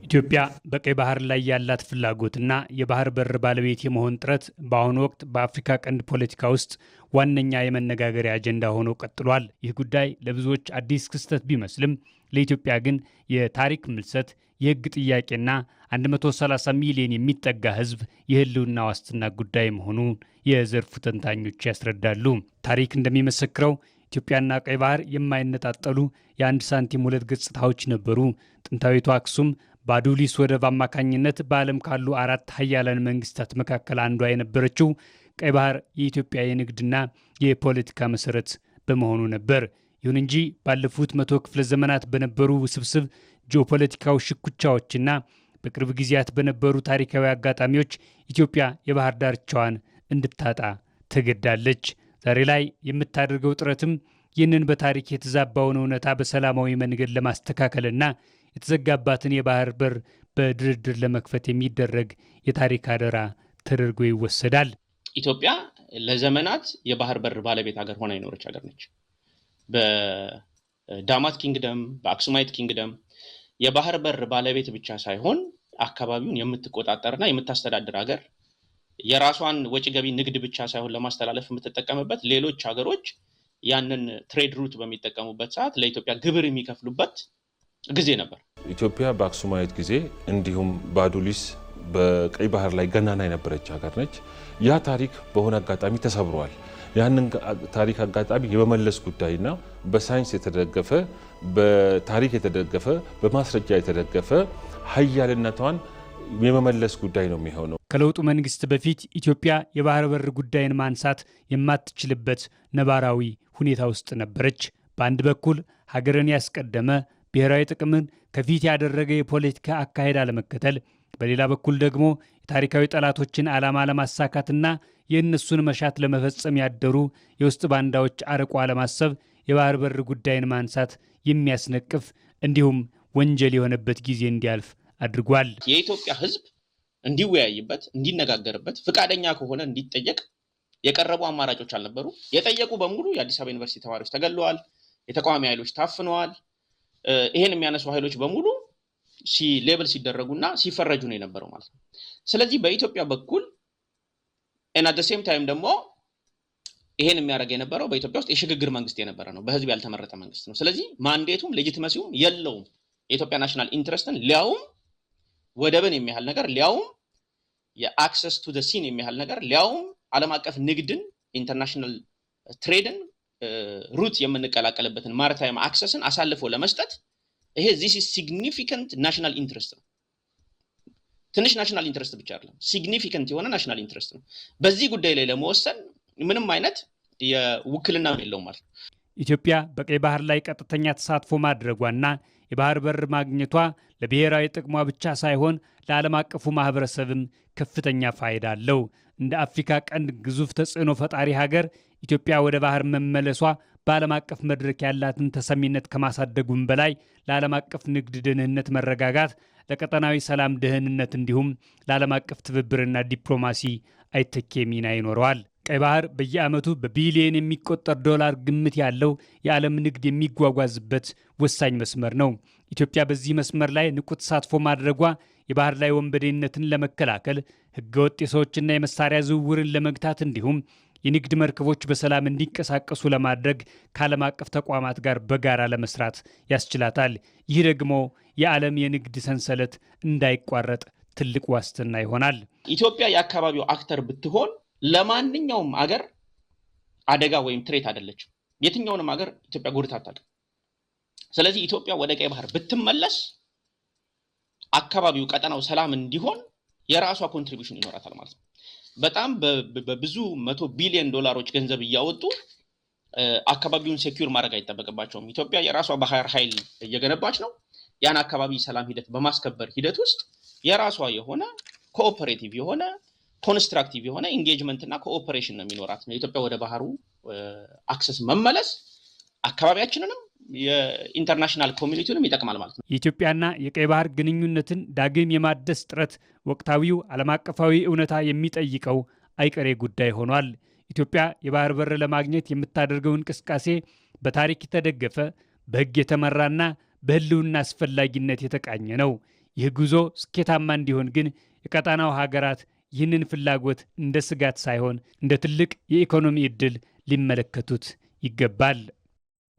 ኢትዮጵያ በቀይ ባህር ላይ ያላት ፍላጎትና የባህር በር ባለቤት የመሆን ጥረት በአሁኑ ወቅት በአፍሪካ ቀንድ ፖለቲካ ውስጥ ዋነኛ የመነጋገሪያ አጀንዳ ሆኖ ቀጥሏል። ይህ ጉዳይ ለብዙዎች አዲስ ክስተት ቢመስልም ለኢትዮጵያ ግን የታሪክ ምልሰት፣ የሕግ ጥያቄና 130 ሚሊዮን የሚጠጋ ሕዝብ የህልውና ዋስትና ጉዳይ መሆኑን የዘርፉ ተንታኞች ያስረዳሉ። ታሪክ እንደሚመሰክረው ኢትዮጵያና ቀይ ባህር የማይነጣጠሉ የአንድ ሳንቲም ሁለት ገጽታዎች ነበሩ። ጥንታዊቷ አክሱም በአዱሊስ ወደብ አማካኝነት በዓለም ካሉ አራት ሀያላን መንግስታት መካከል አንዷ የነበረችው ቀይ ባህር የኢትዮጵያ የንግድና የፖለቲካ መሰረት በመሆኑ ነበር። ይሁን እንጂ ባለፉት 100 ክፍለ ዘመናት በነበሩ ውስብስብ ጂኦፖለቲካዊ ሽኩቻዎችና በቅርብ ጊዜያት በነበሩ ታሪካዊ አጋጣሚዎች ኢትዮጵያ የባህር ዳርቻዋን እንድታጣ ተገዳለች። ዛሬ ላይ የምታደርገው ጥረትም ይህንን በታሪክ የተዛባውን እውነታ በሰላማዊ መንገድ ለማስተካከልና የተዘጋባትን የባህር በር በድርድር ለመክፈት የሚደረግ የታሪክ አደራ ተደርጎ ይወሰዳል። ኢትዮጵያ ለዘመናት የባህር በር ባለቤት ሀገር ሆና የኖረች ሀገር ነች። በዳማት ኪንግደም፣ በአክሱማይት ኪንግደም የባህር በር ባለቤት ብቻ ሳይሆን አካባቢውን የምትቆጣጠርና የምታስተዳድር ሀገር፣ የራሷን ወጪ ገቢ ንግድ ብቻ ሳይሆን ለማስተላለፍ የምትጠቀምበት፣ ሌሎች ሀገሮች ያንን ትሬድ ሩት በሚጠቀሙበት ሰዓት ለኢትዮጵያ ግብር የሚከፍሉበት ጊዜ ነበር። ኢትዮጵያ በአክሱማይት ጊዜ እንዲሁም በአዱሊስ በቀይ ባህር ላይ ገናና የነበረች ሀገር ነች። ያ ታሪክ በሆነ አጋጣሚ ተሰብሯል። ያንን ታሪክ አጋጣሚ የመመለስ ጉዳይና በሳይንስ የተደገፈ በታሪክ የተደገፈ በማስረጃ የተደገፈ ሀያልነቷን የመመለስ ጉዳይ ነው የሚሆነው። ከለውጡ መንግስት በፊት ኢትዮጵያ የባህር በር ጉዳይን ማንሳት የማትችልበት ነባራዊ ሁኔታ ውስጥ ነበረች። በአንድ በኩል ሀገርን ያስቀደመ ብሔራዊ ጥቅምን ከፊት ያደረገ የፖለቲካ አካሄድ አለመከተል፣ በሌላ በኩል ደግሞ የታሪካዊ ጠላቶችን ዓላማ ለማሳካትና የእነሱን መሻት ለመፈጸም ያደሩ የውስጥ ባንዳዎች አርቆ አለማሰብ የባህር በር ጉዳይን ማንሳት የሚያስነቅፍ እንዲሁም ወንጀል የሆነበት ጊዜ እንዲያልፍ አድርጓል። የኢትዮጵያ ሕዝብ እንዲወያይበት፣ እንዲነጋገርበት፣ ፍቃደኛ ከሆነ እንዲጠየቅ የቀረቡ አማራጮች አልነበሩ። የጠየቁ በሙሉ የአዲስ አበባ ዩኒቨርሲቲ ተማሪዎች ተገለዋል። የተቃዋሚ ኃይሎች ታፍነዋል። ይሄን የሚያነሱ ኃይሎች በሙሉ ሌብል ሲደረጉና ሲፈረጁ ነው የነበረው ማለት ነው። ስለዚህ በኢትዮጵያ በኩል እና at the same time ደግሞ ይሄን የሚያደርግ የነበረው በኢትዮጵያ ውስጥ የሽግግር መንግስት የነበረ ነው፣ በህዝብ ያልተመረጠ መንግስት ነው። ስለዚህ ማንዴቱም ሌጂቲመሲውም የለውም። የኢትዮጵያ ናሽናል ኢንትረስትን ሊያውም ወደብን የሚያህል ነገር ሊያውም የአክሰስ ቱ ዘ ሲን የሚያህል ነገር ሊያውም ዓለም አቀፍ ንግድን ኢንተርናሽናል ትሬድን ሩት የምንቀላቀልበትን ማሪታይም አክሰስን አሳልፎ ለመስጠት ይሄ this is significant national interest ነው። ትንሽ ናሽናል ኢንትረስት ብቻ አይደለም፣ ሲግኒፊካንት የሆነ ናሽናል ኢንትረስት ነው። በዚህ ጉዳይ ላይ ለመወሰን ምንም አይነት የውክልና የለውም ማለት ነው። ኢትዮጵያ በቀይ ባህር ላይ ቀጥተኛ ተሳትፎ ማድረጓና የባህር በር ማግኘቷ ለብሔራዊ ጥቅሟ ብቻ ሳይሆን ለዓለም አቀፉ ማህበረሰብም ከፍተኛ ፋይዳ አለው። እንደ አፍሪካ ቀንድ ግዙፍ ተጽዕኖ ፈጣሪ ሀገር ኢትዮጵያ ወደ ባህር መመለሷ በዓለም አቀፍ መድረክ ያላትን ተሰሚነት ከማሳደጉም በላይ ለዓለም አቀፍ ንግድ ደህንነት መረጋጋት፣ ለቀጠናዊ ሰላም ደህንነት እንዲሁም ለዓለም አቀፍ ትብብርና ዲፕሎማሲ አይተኬ ሚና ይኖረዋል። ቀይ ባህር በየዓመቱ በቢሊዮን የሚቆጠር ዶላር ግምት ያለው የዓለም ንግድ የሚጓጓዝበት ወሳኝ መስመር ነው። ኢትዮጵያ በዚህ መስመር ላይ ንቁ ተሳትፎ ማድረጓ የባህር ላይ ወንበዴነትን ለመከላከል፣ ህገወጥ የሰዎችና የመሳሪያ ዝውውርን ለመግታት እንዲሁም የንግድ መርከቦች በሰላም እንዲንቀሳቀሱ ለማድረግ ከዓለም አቀፍ ተቋማት ጋር በጋራ ለመስራት ያስችላታል። ይህ ደግሞ የዓለም የንግድ ሰንሰለት እንዳይቋረጥ ትልቅ ዋስትና ይሆናል። ኢትዮጵያ የአካባቢው አክተር ብትሆን ለማንኛውም አገር አደጋ ወይም ትሬት አይደለችም። የትኛውንም አገር ኢትዮጵያ ጎድታ አታውቅም። ስለዚህ ኢትዮጵያ ወደ ቀይ ባህር ብትመለስ አካባቢው ቀጠናው ሰላም እንዲሆን የራሷ ኮንትሪቢዩሽን ይኖራታል ማለት ነው። በጣም በብዙ 100 ቢሊዮን ዶላሮች ገንዘብ እያወጡ አካባቢውን ሴኩር ማድረግ አይጠበቅባቸውም። ኢትዮጵያ የራሷ ባህር ኃይል እየገነባች ነው። ያን አካባቢ ሰላም ሂደት በማስከበር ሂደት ውስጥ የራሷ የሆነ ኮኦፐሬቲቭ የሆነ ኮንስትራክቲቭ የሆነ ኢንጌጅመንት እና ኮኦፐሬሽን ነው የሚኖራት። የኢትዮጵያ ወደ ባህሩ አክሰስ መመለስ አካባቢያችንንም የኢንተርናሽናል ኮሚኒቲውንም ይጠቅማል ማለት ነው። የኢትዮጵያና የቀይ ባህር ግንኙነትን ዳግም የማደስ ጥረት ወቅታዊው ዓለም አቀፋዊ እውነታ የሚጠይቀው አይቀሬ ጉዳይ ሆኗል። ኢትዮጵያ የባህር በር ለማግኘት የምታደርገው እንቅስቃሴ በታሪክ የተደገፈ፣ በሕግ የተመራና በህልውና አስፈላጊነት የተቃኘ ነው። ይህ ጉዞ ስኬታማ እንዲሆን ግን የቀጣናው ሀገራት ይህንን ፍላጎት እንደ ስጋት ሳይሆን እንደ ትልቅ የኢኮኖሚ ዕድል ሊመለከቱት ይገባል።